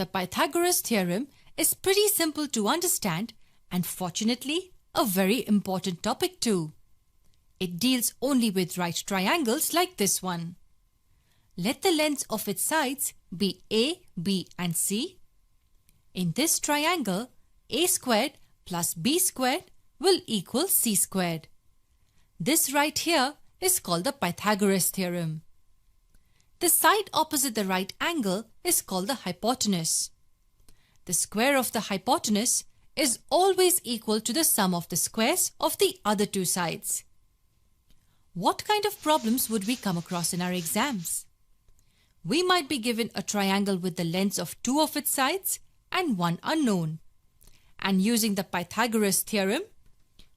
The Pythagoras theorem is pretty simple to understand and fortunately a very important topic too. It deals only with right triangles like this one. Let the lengths of its sides be A, B and C. In this triangle, A squared plus B squared will equal C squared. This right here is called the Pythagoras theorem. The side opposite the right angle is called the hypotenuse. The square of the hypotenuse is always equal to the sum of the squares of the other two sides. What kind of problems would we come across in our exams? We might be given a triangle with the lengths of two of its sides and one unknown. And using the Pythagoras theorem,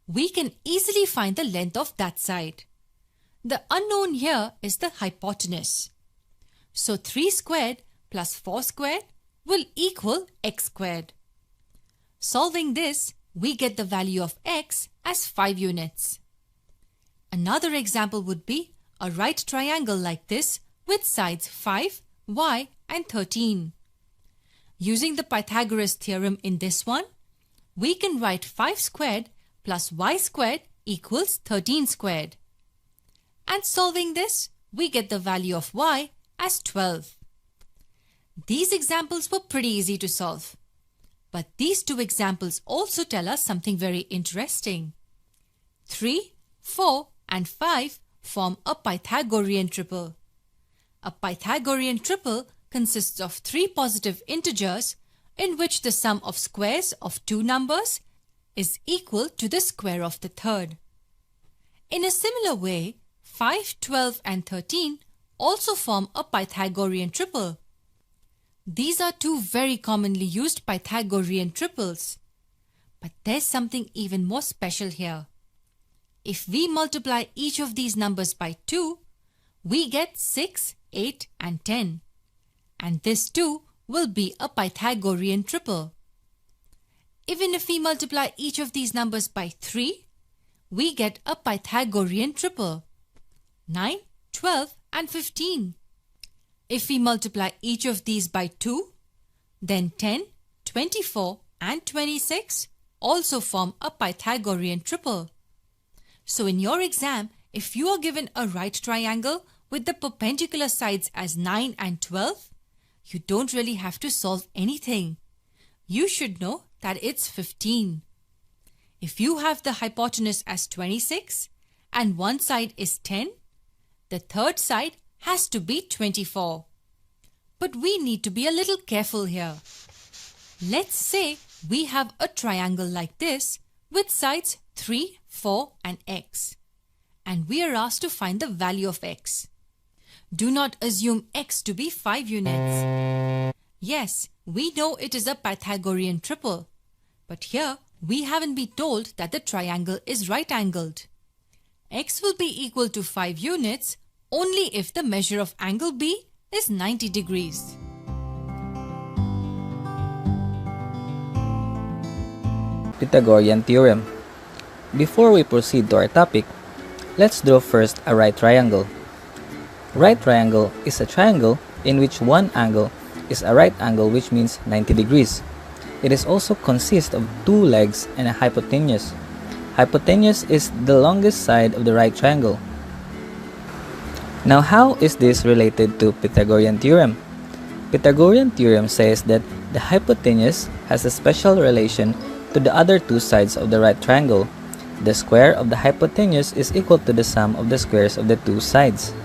we can easily find the length of that side. The unknown here is the hypotenuse. So 3 squared plus 4 squared will equal x squared. Solving this, we get the value of x as 5 units. Another example would be a right triangle like this with sides 5, y and 13. Using the Pythagoras theorem in this one, we can write 5 squared plus y squared equals 13 squared. And solving this, we get the value of y as 12. These examples were pretty easy to solve. But these two examples also tell us something very interesting. 3, 4 and 5 form a Pythagorean triple. A Pythagorean triple consists of 3 positive integers in which the sum of squares of two numbers is equal to the square of the third. In a similar way, 5, 12 and 13 also form a Pythagorean triple. These are two very commonly used Pythagorean triples. But there's something even more special here. If we multiply each of these numbers by 2, we get 6, 8 and 10. And this too will be a Pythagorean triple. Even if we multiply each of these numbers by 3, we get a Pythagorean triple. 9, 12 and 15. If we multiply each of these by 2, then 10, 24 and 26 also form a Pythagorean triple. So in your exam, if you are given a right triangle with the perpendicular sides as 9 and 12, you don't really have to solve anything. You should know that it's 15. If you have the hypotenuse as 26 and one side is 10, the third side has to be 24. But we need to be a little careful here. Let's say we have a triangle like this with sides 3, 4 and x. And we are asked to find the value of x. Do not assume x to be 5 units. Yes, we know it is a Pythagorean triple. But here we haven't been told that the triangle is right-angled. X will be equal to 5 units only if the measure of angle B is 90 degrees. Pythagorean theorem. Before we proceed to our topic, let's draw first a right triangle. Right triangle is a triangle in which one angle is a right angle, which means 90 degrees. It is also consists of 2 legs and a hypotenuse. Hypotenuse is the longest side of the right triangle. Now, how is this related to Pythagorean theorem? Pythagorean theorem says that the hypotenuse has a special relation to the other 2 sides of the right triangle. The square of the hypotenuse is equal to the sum of the squares of the 2 sides.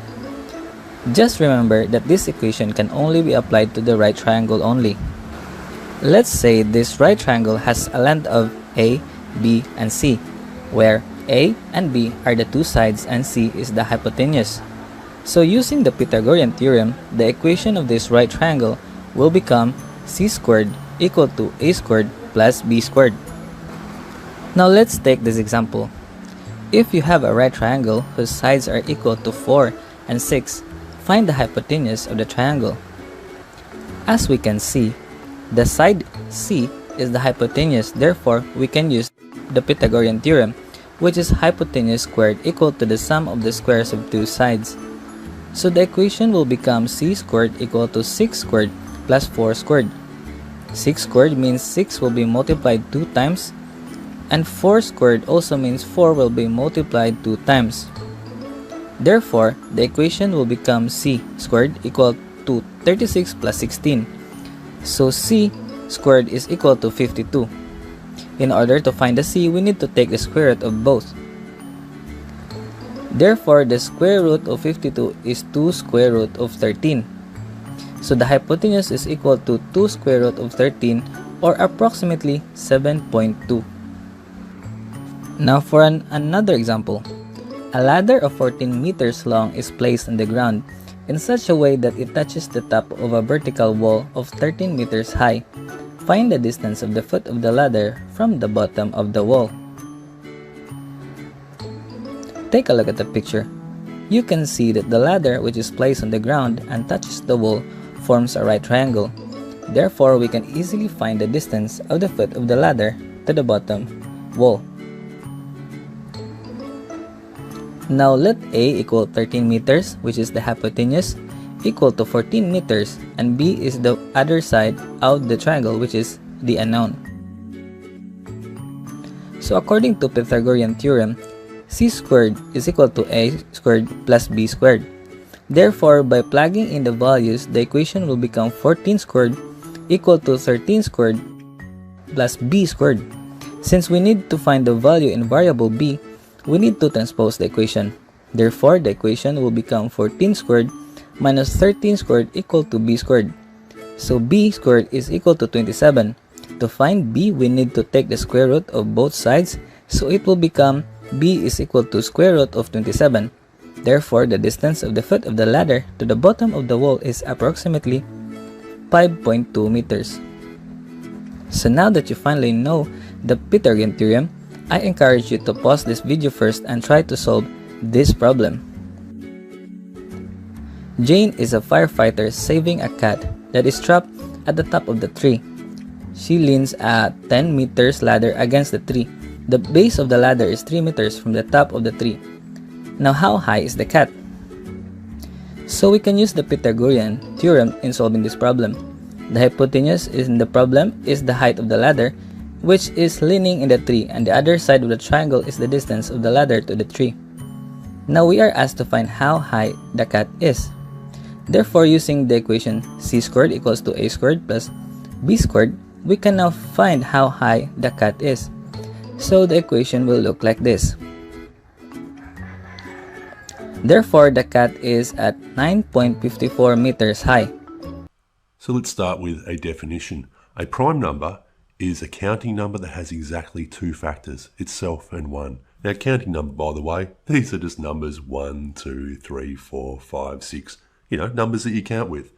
Just remember that this equation can only be applied to the right triangle only. Let's say this right triangle has a length of A, B, and C, where A and B are the 2 sides and C is the hypotenuse. So using the Pythagorean theorem, the equation of this right triangle will become C squared equal to A squared plus B squared. Now let's take this example. If you have a right triangle whose sides are equal to 4 and 6, find the hypotenuse of the triangle. As we can see, the side C is the hypotenuse, therefore we can use the Pythagorean theorem, which is hypotenuse squared equal to the sum of the squares of 2 sides. So the equation will become C squared equal to 6 squared plus 4 squared. 6 squared means 6 will be multiplied 2 times, and 4 squared also means 4 will be multiplied 2 times. Therefore, the equation will become c squared equal to 36 plus 16. So c squared is equal to 52. In order to find the c, we need to take the square root of both. Therefore, the square root of 52 is 2 square root of 13. So the hypotenuse is equal to 2 square root of 13, or approximately 7.2. Now for another example. A ladder of 14 meters long is placed on the ground in such a way that it touches the top of a vertical wall of 13 meters high. Find the distance of the foot of the ladder from the bottom of the wall. Take a look at the picture. You can see that the ladder, which is placed on the ground and touches the wall, forms a right triangle. Therefore, we can easily find the distance of the foot of the ladder to the bottom wall. Now let A equal 13 meters, which is the hypotenuse, equal to 14 meters, and B is the other side of the triangle, which is the unknown. So according to Pythagorean theorem, c squared is equal to a squared plus b squared. Therefore, by plugging in the values, the equation will become 14 squared equal to 13 squared plus b squared. Since we need to find the value in variable b, we need to transpose the equation. Therefore, the equation will become 14 squared minus 13 squared equal to b squared. So b squared is equal to 27. To find b, we need to take the square root of both sides, so it will become b is equal to square root of 27. Therefore, the distance of the foot of the ladder to the bottom of the wall is approximately 5.2 meters. So now that you finally know the Pythagorean theorem, I encourage you to pause this video first and try to solve this problem. Jane is a firefighter saving a cat that is trapped at the top of the tree. She leans a 10 meters ladder against the tree. The base of the ladder is 3 meters from the top of the tree. Now, how high is the cat? So we can use the Pythagorean theorem in solving this problem. The hypotenuse in the problem is the height of the ladder, which is leaning in the tree, and the other side of the triangle is the distance of the ladder to the tree. Now we are asked to find how high the cat is. Therefore, using the equation c squared equals to a squared plus b squared, we can now find how high the cat is. So the equation will look like this. Therefore, the cat is at 9.54 meters high. So let's start with a definition. A prime number is a counting number that has exactly two factors, itself and 1. Now, counting number, by the way, these are just numbers 1, 2, 3, 4, 5, 6, numbers that you count with.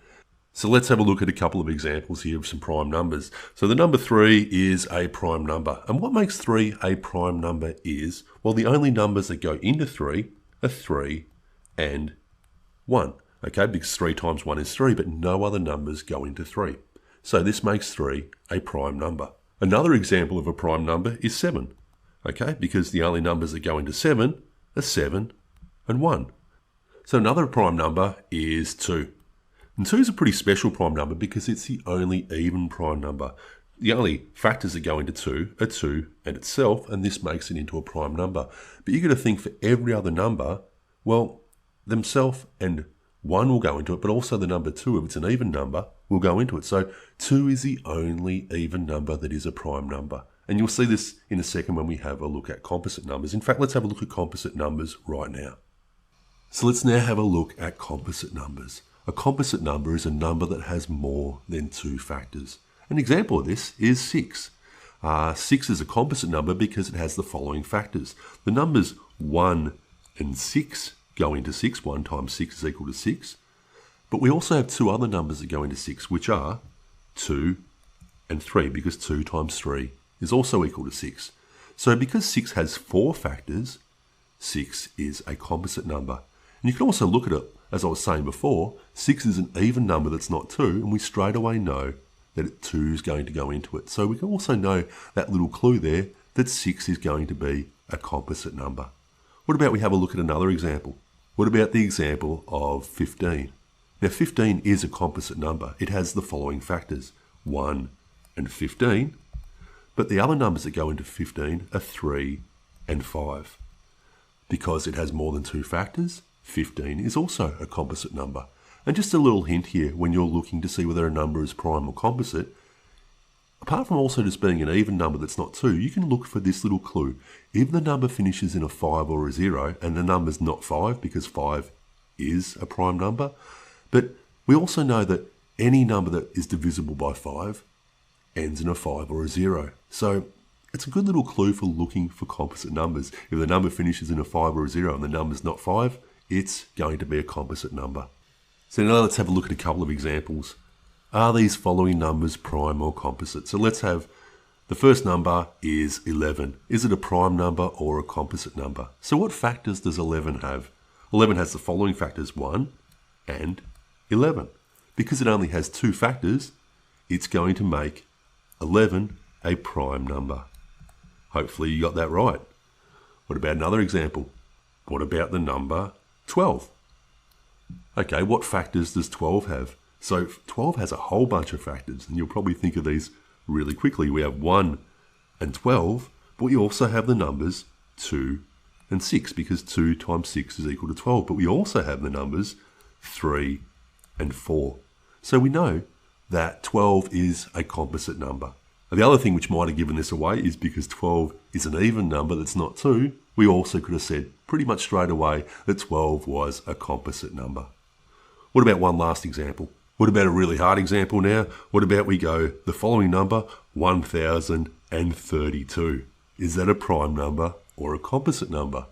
So let's have a look at a couple of examples here of some prime numbers. So the number 3 is a prime number. And what makes 3 a prime number is, well, the only numbers that go into 3 are 3 and 1. Okay, because 3 times 1 is 3, but no other numbers go into 3. So this makes 3 a prime number. Another example of a prime number is 7. Okay, because the only numbers that go into 7 are 7 and 1. So another prime number is 2. And 2 is a pretty special prime number because it's the only even prime number. The only factors that go into 2 are 2 and itself, and this makes it into a prime number. But you've got to think for every other number, well, themselves and 1 will go into it, but also the number 2, if it's an even number, will go into it. So 2 is the only even number that is a prime number. And you'll see this in a second when we have a look at composite numbers. In fact, let's have a look at composite numbers right now. So let's now have a look at composite numbers. A composite number is a number that has more than 2 factors. An example of this is 6. 6 is a composite number because it has the following factors. The numbers 1 and 6 go into 6. 1 times 6 is equal to 6. But we also have 2 other numbers that go into 6, which are 2 and 3, because 2 times 3 is also equal to 6. So because 6 has 4 factors, 6 is a composite number. And you can also look at it, as I was saying before, 6 is an even number that's not 2, and we straight away know that 2 is going to go into it. So we can also know that little clue there that 6 is going to be a composite number. What about we have a look at another example? What about the example of 15? Now 15 is a composite number. It has the following factors, 1 and 15, but the other numbers that go into 15 are 3 and 5. Because it has more than two factors, 15 is also a composite number. And just a little hint here, when you're looking to see whether a number is prime or composite, apart from also just being an even number that's not 2, you can look for this little clue. If the number finishes in a 5 or a 0, and the number's not 5 because 5 is a prime number, but we also know that any number that is divisible by 5 ends in a 5 or a 0. So it's a good little clue for looking for composite numbers. If the number finishes in a 5 or a 0 and the number's not 5, it's going to be a composite number. So now let's have a look at a couple of examples. Are these following numbers prime or composite? So let's have the first number is 11. Is it a prime number or a composite number? So what factors does 11 have? 11 has the following factors, 1 and 11. Because it only has two factors, it's going to make 11 a prime number. Hopefully you got that right. What about another example? What about the number 12? Okay, what factors does 12 have? So 12 has a whole bunch of factors, and you'll probably think of these really quickly. We have 1 and 12, but we also have the numbers 2 and 6, because 2 times 6 is equal to 12. But we also have the numbers 3 and 4. So we know that 12 is a composite number. Now, the other thing which might have given this away is because 12 is an even number that's not 2, we also could have said pretty much straight away that 12 was a composite number. What about one last example? What about a really hard example now? What about we go the following number, 1032? Is that a prime number or a composite number?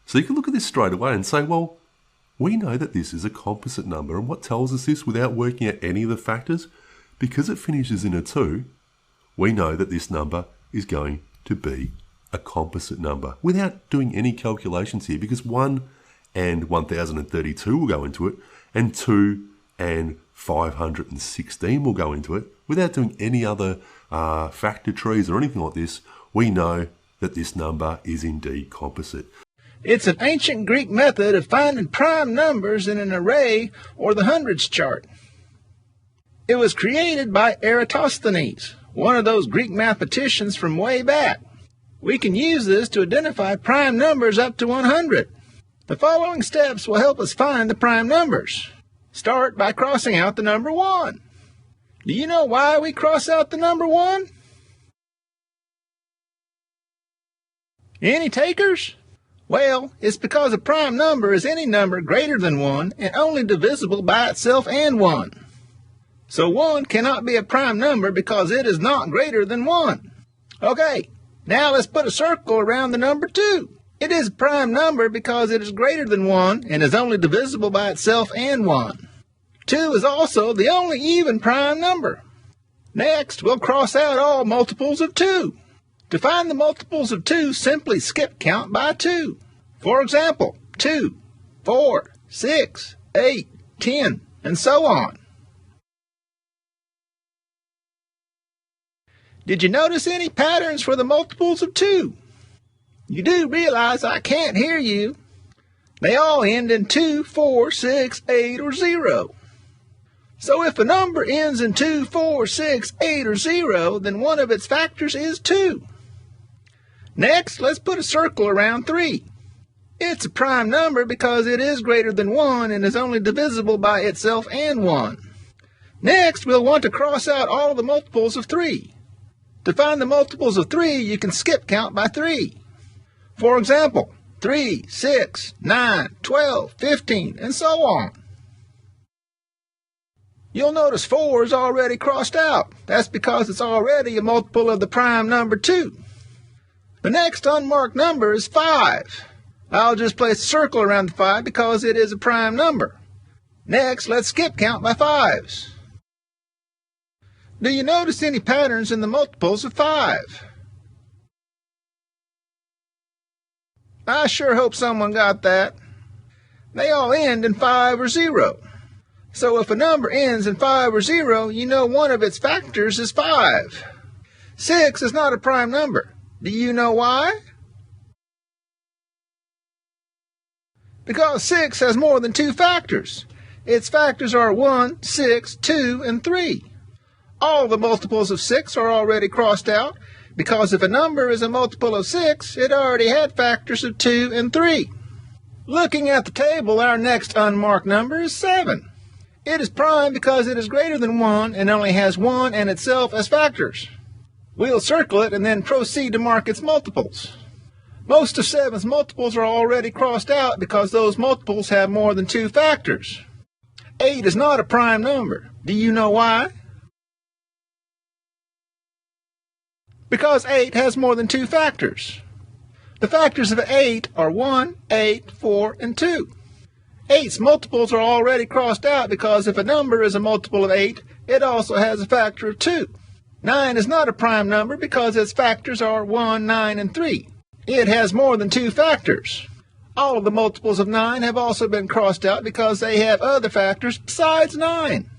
So you can look at this straight away and say, well, we know that this is a composite number. And what tells us this without working out any of the factors? Because it finishes in a 2, we know that this number is going to be a composite number without doing any calculations here, because 1 and 1032 will go into it, and 2 and 516 will go into it. Without doing any other factor trees or anything like this, we know that this number is indeed composite. It's an ancient Greek method of finding prime numbers in an array or the hundreds chart. It was created by Eratosthenes, one of those Greek mathematicians from way back. We can use this to identify prime numbers up to 100. The following steps will help us find the prime numbers. Start by crossing out the number 1. Do you know why we cross out the number 1? Any takers? Well, it's because a prime number is any number greater than 1 and only divisible by itself and 1. So 1 cannot be a prime number because it is not greater than 1. Okay, now let's put a circle around the number 2. It is a prime number because it is greater than 1 and is only divisible by itself and 1. 2 is also the only even prime number. Next, we'll cross out all multiples of 2. To find the multiples of 2, simply skip count by 2. For example, 2, 4, 6, 8, 10, and so on. Did you notice any patterns for the multiples of 2? You do realize I can't hear you. They all end in 2, 4, 6, 8, or 0. So if a number ends in 2, 4, 6, 8, or 0, then one of its factors is 2. Next, let's put a circle around 3. It's a prime number because it is greater than 1 and is only divisible by itself and 1. Next, we'll want to cross out all the multiples of 3. To find the multiples of 3, you can skip count by 3. For example, 3, 6, 9, 12, 15, and so on. You'll notice 4 is already crossed out. That's because it's already a multiple of the prime number 2. The next unmarked number is 5. I'll just place a circle around the 5 because it is a prime number. Next, let's skip count by 5s. Do you notice any patterns in the multiples of 5? I sure hope someone got that. They all end in 5 or 0. So if a number ends in 5 or 0, you know one of its factors is 5. 6 is not a prime number. Do you know why? Because 6 has more than 2 factors. Its factors are 1, 6, 2, and 3. All the multiples of 6 are already crossed out because if a number is a multiple of 6, it already had factors of 2 and 3. Looking at the table, our next unmarked number is 7. It is prime because it is greater than 1 and only has 1 and itself as factors. We'll circle it and then proceed to mark its multiples. Most of 7's multiples are already crossed out because those multiples have more than 2 factors. 8 is not a prime number. Do you know why? Because 8 has more than 2 factors. The factors of 8 are 1, 8, 4, and 2. 8's multiples are already crossed out because if a number is a multiple of 8, it also has a factor of 2. 9 is not a prime number because its factors are 1, 9, and 3. It has more than 2 factors. All of the multiples of 9 have also been crossed out because they have other factors besides 9.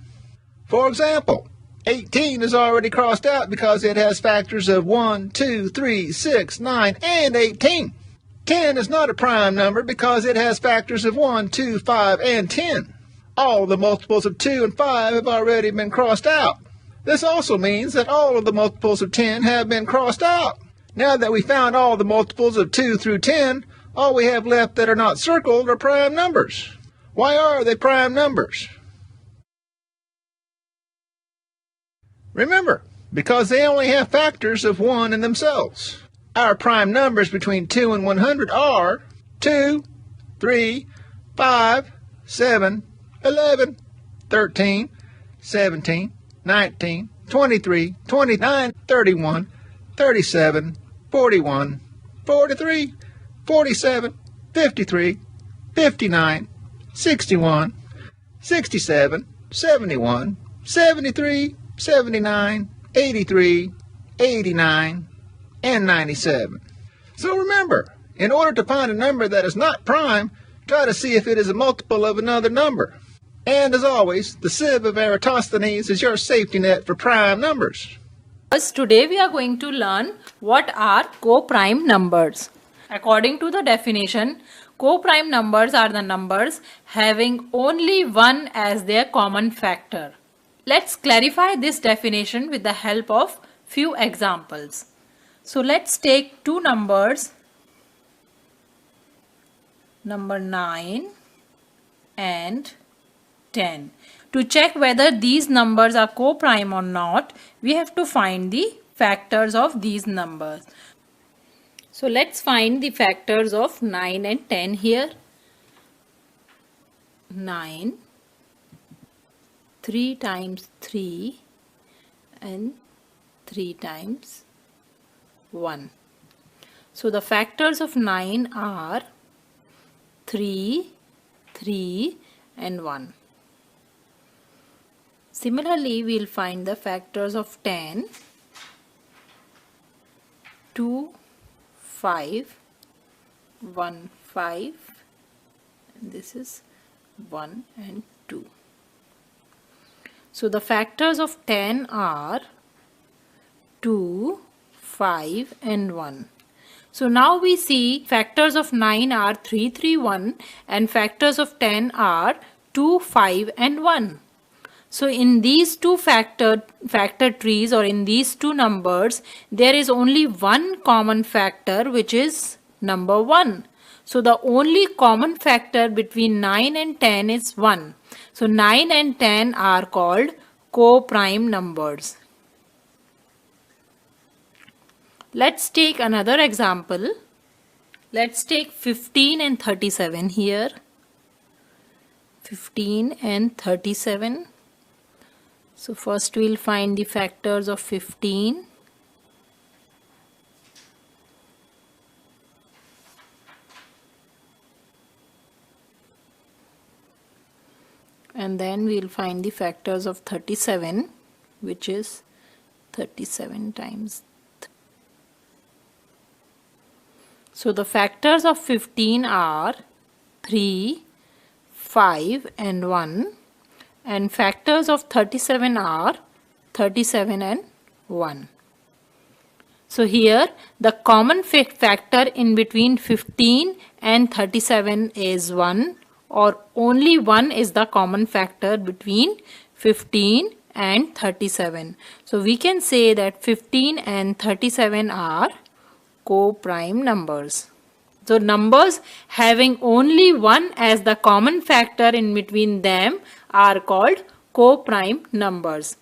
For example, 18 is already crossed out because it has factors of 1, 2, 3, 6, 9, and 18. 10 is not a prime number because it has factors of 1, 2, 5, and 10. All the multiples of 2 and 5 have already been crossed out. This also means that all of the multiples of 10 have been crossed out. Now that we found all the multiples of 2 through 10, all we have left that are not circled are prime numbers. Why are they prime numbers? Remember, because they only have factors of 1 in themselves. Our prime numbers between 2 and 100 are 2, 3, 5, 7, 11, 13, 17, 19, 23, 29, 31, 37, 41, 43, 47, 53, 59, 61, 67, 71, 73, 79, 83, 89, and 97. So remember, in order to find a number that is not prime, try to see if it is a multiple of another number. And as always, the sieve of Eratosthenes is your safety net for prime numbers. Today we are going to learn what are co-prime numbers. According to the definition, co-prime numbers are the numbers having only 1 as their common factor. Let's clarify this definition with the help of few examples. So let's take two numbers, number 9 and 10. To check whether these numbers are co-prime or not, we have to find the factors of these numbers. So let's find the factors of 9 and 10 here. 9, 3 times 3 and 3 times 1. So the factors of 9 are 3, 3 and 1. Similarly, we'll find the factors of 10, 2, 5, 1, 5, and this is 1 and 2. So the factors of 10 are 2, 5 and 1. So now we see factors of 9 are 3, 3, 1 and factors of 10 are 2, 5 and 1. So in these two factor trees, or in these two numbers, there is only one common factor, which is number 1. So the only common factor between 9 and 10 is 1. So 9 and 10 are called co-prime numbers. Let's take another example. Let's take 15 and 37 here. 15 and 37. So first we'll find the factors of 15. And then we'll find the factors of 37, which is 37 times. So the factors of 15 are 3, 5 and 1. And factors of 37 are 37 and 1. So here the common factor in between 15 and 37 is 1, or only 1 is the common factor between 15 and 37. So we can say that 15 and 37 are co-prime numbers. So numbers having only 1 as the common factor in between them are called co-prime numbers.